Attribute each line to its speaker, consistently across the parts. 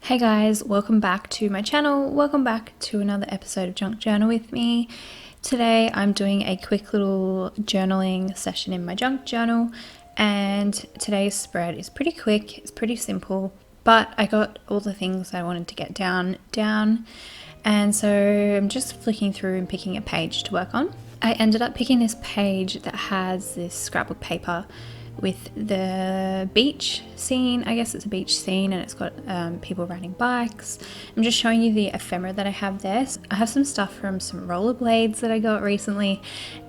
Speaker 1: Hey guys, welcome back to my channel. Welcome back to another episode of Junk Journal with me. Today I'm doing a quick little journaling session in my junk journal, and today's spread is pretty quick, it's pretty simple, but I got all the things I wanted to get down, and so I'm just flicking through and picking a page to work on. I ended up picking this page that has this scrapbook paper with the beach scene. I guess it's a beach scene, and it's got people riding bikes. I'm just showing you the ephemera that I have there. So I have some stuff from some rollerblades that I got recently,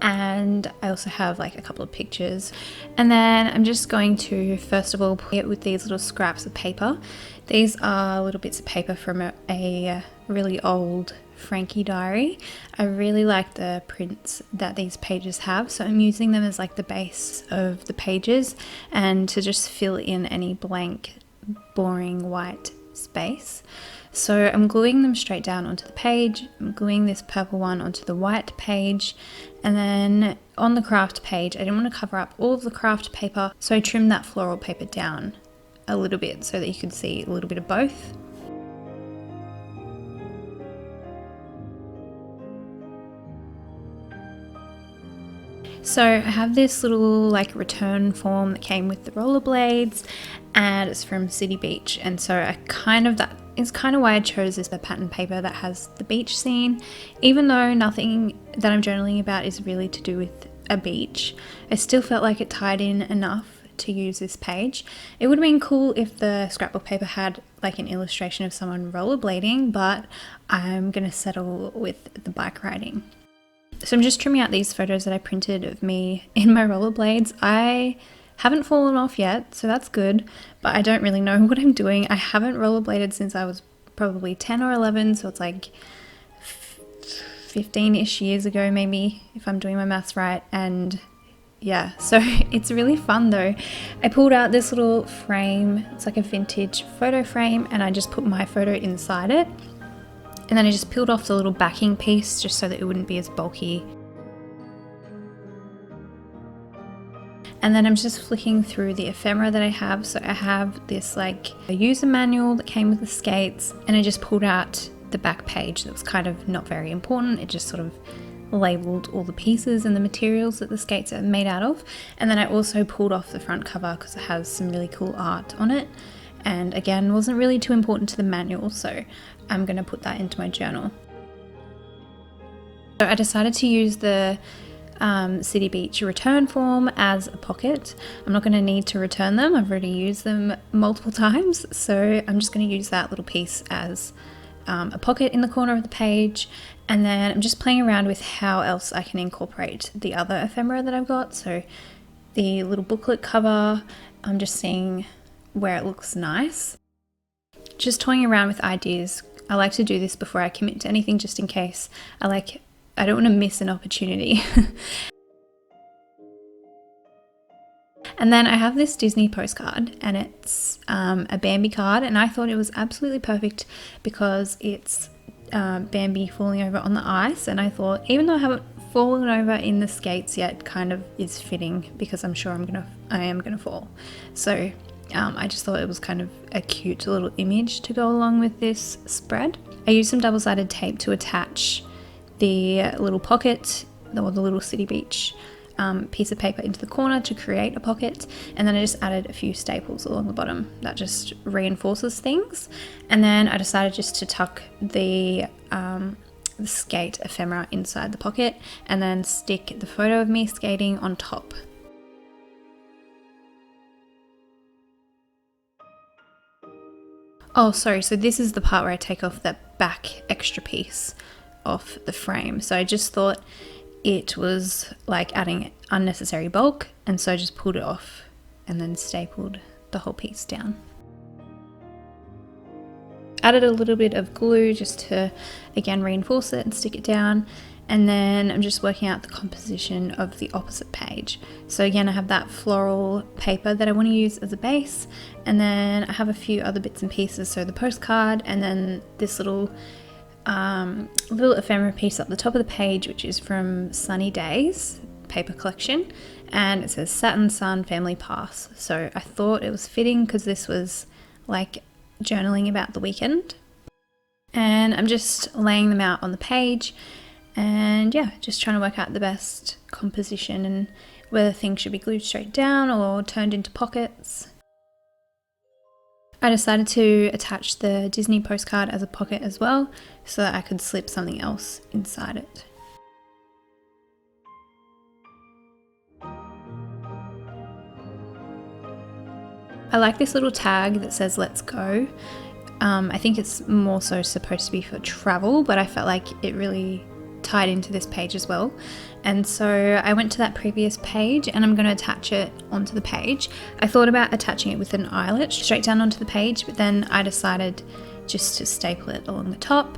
Speaker 1: and I also have like a couple of pictures. And then I'm just going to first of all put it with these little scraps of paper. These are little bits of paper from a really old Frankie diary. I really like the prints that these pages have, so I'm using them as like the base of the pages and to just fill in any blank, boring white space. So I'm gluing them straight down onto the page. I'm gluing this purple one onto the white page, and then on the craft page I didn't want to cover up all of the craft paper, so I trimmed that floral paper down a little bit so that you could see a little bit of both. So I have this little like return form that came with the rollerblades, and it's from City Beach, and so that is kind of why I chose this pattern paper that has the beach scene. Even though nothing that I'm journaling about is really to do with a beach, I still felt like it tied in enough to use this page. It would have been cool if the scrapbook paper had like an illustration of someone rollerblading, but I'm gonna settle with the bike riding. So I'm just trimming out these photos that I printed of me in my rollerblades. I haven't fallen off yet, so that's good, but I don't really know what I'm doing. I haven't rollerbladed since I was probably 10 or 11, so it's like 15-ish years ago maybe, if I'm doing my maths right. And yeah, so it's really fun though. I pulled out this little frame. It's like a vintage photo frame, and I just put my photo inside it. And then I just peeled off the little backing piece just so that it wouldn't be as bulky. And then I'm just flicking through the ephemera that I have. So I have this like a user manual that came with the skates, and I just pulled out the back page that was kind of not very important. It just sort of labeled all the pieces and the materials that the skates are made out of. And then I also pulled off the front cover because it has some really cool art on it. And again, wasn't really too important to the manual, so I'm going to put that into my journal. So I decided to use the City Beach return form as a pocket. I'm not going to need to return them. I've already used them multiple times, so I'm just going to use that little piece as a pocket in the corner of the page. And then I'm just playing around with how else I can incorporate the other ephemera that I've got. So the little booklet cover, I'm just seeing where it looks nice. Just toying around with ideas. I like to do this before I commit to anything, just in case. I don't want to miss an opportunity. And then I have this Disney postcard, and it's a Bambi card, and I thought it was absolutely perfect because it's Bambi falling over on the ice, and I thought, even though I haven't fallen over in the skates yet, kind of is fitting because I'm sure I am gonna fall. So I just thought it was kind of a cute little image to go along with this spread. I used some double-sided tape to attach the little pocket, or the little City Beach piece of paper into the corner to create a pocket, and then I just added a few staples along the bottom that just reinforces things. And then I decided just to tuck the skate ephemera inside the pocket, and then stick the photo of me skating on top. Oh, sorry, so this is the part where I take off that back extra piece off the frame. So I just thought it was like adding unnecessary bulk, and so I just pulled it off and then stapled the whole piece down. Added a little bit of glue just to, again, reinforce it and stick it down. And then I'm just working out the composition of the opposite page. So again, I have that floral paper that I want to use as a base, and then I have a few other bits and pieces. So the postcard, and then this little ephemera piece up the top of the page, which is from Sunny Days paper collection, and it says Saturn Sun Family Pass. So I thought it was fitting because this was like journaling about the weekend. And I'm just laying them out on the page and yeah, just trying to work out the best composition and whether things should be glued straight down or turned into pockets. I decided to attach the Disney postcard as a pocket as well so that I could slip something else inside it. I like this little tag that says "Let's go." I think it's more so supposed to be for travel, but I felt like it really tied into this page as well. And so I went to that previous page and I'm going to attach it onto the page. I thought about attaching it with an eyelet straight down onto the page, but then I decided just to staple it along the top.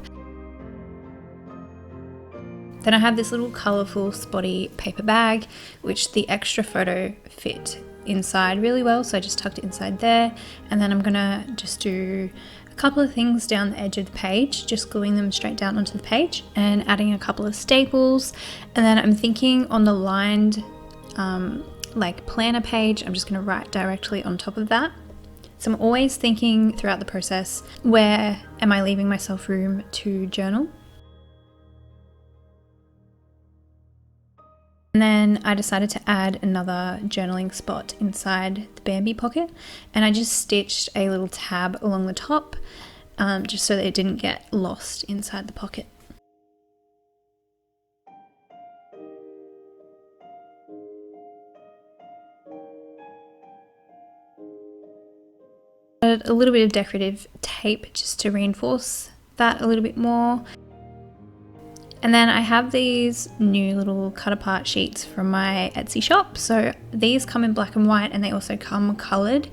Speaker 1: Then I have this little colourful spotty paper bag, which the extra photo fit inside really well, so I just tucked it inside there. And then I'm gonna just do a couple of things down the edge of the page, just gluing them straight down onto the page and adding a couple of staples. And then I'm thinking on the lined like planner page, I'm just gonna write directly on top of that. So I'm always thinking throughout the process, where am I leaving myself room to journal? And then I decided to add another journaling spot inside the Bambi pocket, and I just stitched a little tab along the top just so that it didn't get lost inside the pocket. Added a little bit of decorative tape just to reinforce that a little bit more. And then I have these new little cut apart sheets from my Etsy shop. So these come in black and white, and they also come coloured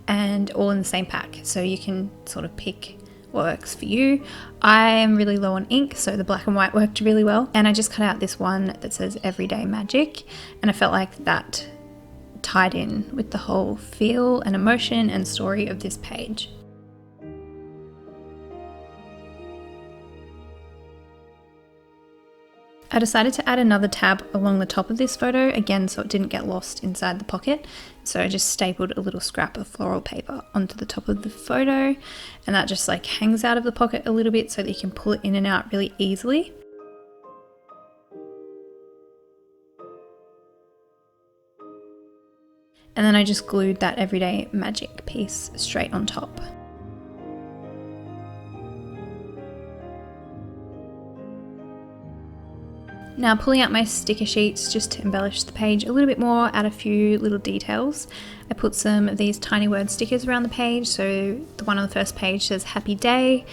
Speaker 1: and all in the same pack. So you can sort of pick what works for you. I am really low on ink, so the black and white worked really well. And I just cut out this one that says Everyday Magic, and I felt like that tied in with the whole feel and emotion and story of this page. I decided to add another tab along the top of this photo, again so it didn't get lost inside the pocket. So I just stapled a little scrap of floral paper onto the top of the photo, and that just like hangs out of the pocket a little bit so that you can pull it in and out really easily. And then I just glued that Everyday Magic piece straight on top. Now pulling out my sticker sheets just to embellish the page a little bit more, add a few little details. I put some of these tiny word stickers around the page. So the one on the first page says Happy Day.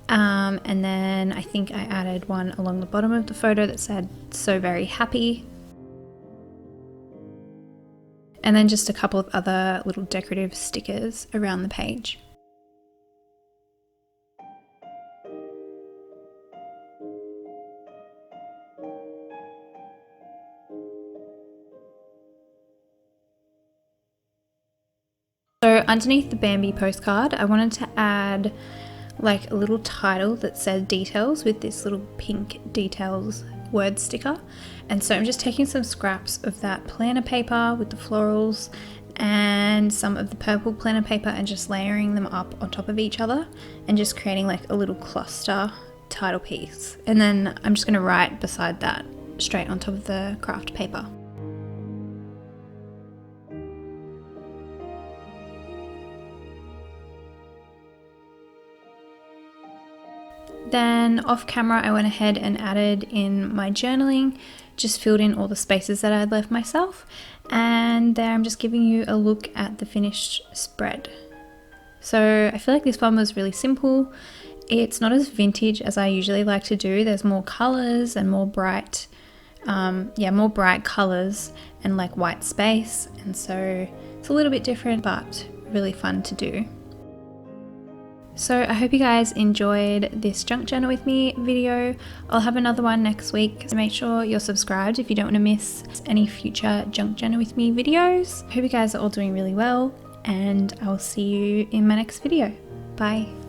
Speaker 1: And then I think I added one along the bottom of the photo that said So Very Happy. And then just a couple of other little decorative stickers around the page. So underneath the Bambi postcard, I wanted to add like a little title that said details with this little pink details word sticker. And so I'm just taking some scraps of that planner paper with the florals and some of the purple planner paper and just layering them up on top of each other and just creating like a little cluster title piece. And then I'm just going to write beside that straight on top of the craft paper. Then off camera I went ahead and added in my journaling, just filled in all the spaces that I had left myself, and there I'm just giving you a look at the finished spread. So I feel like this one was really simple. It's not as vintage as I usually like to do. There's more colours and more bright, more bright colours and like white space, and so it's a little bit different but really fun to do. So I hope you guys enjoyed this junk journal with me video. I'll have another one next week, so make sure you're subscribed if you don't want to miss any future junk journal with me videos. I hope you guys are all doing really well, and I'll see you in my next video. Bye.